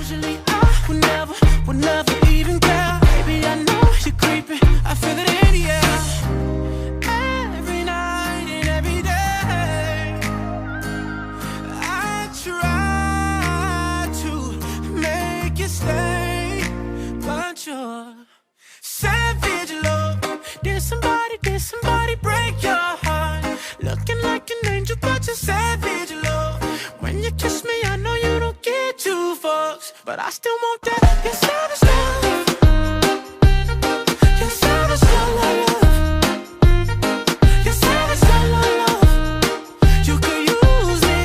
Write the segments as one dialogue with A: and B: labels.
A: Usually I would never even care. Baby, I know you're creeping, I feel it in the air. Every night and every day, I try to make you stay, but you're savage love. Did somebody break your heart? Looking like an angel, but you're savage love. When you kiss me, I know you don't get two fucks, but I still want that. You're savage love. You're savage love. You're savage love. You could use me,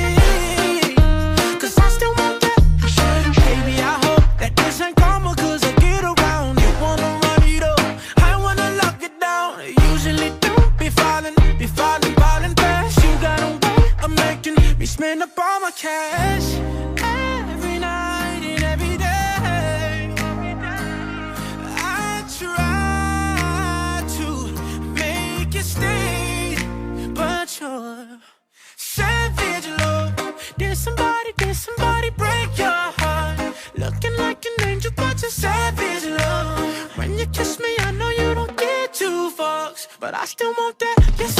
A: 'cause I still want that. Baby, I hope that this ain't karma, 'cause I get around. You wanna run it up, I wanna lock it down. Usually don't be falling fast. You got a way of making me spend up all my cash. Every night and every day, I try to make you stay, but you're savage love. Did somebody break your heart? Looking like an angel, but you're savage love. When you kiss me, I know you don't get two fucks, but I still want that. You're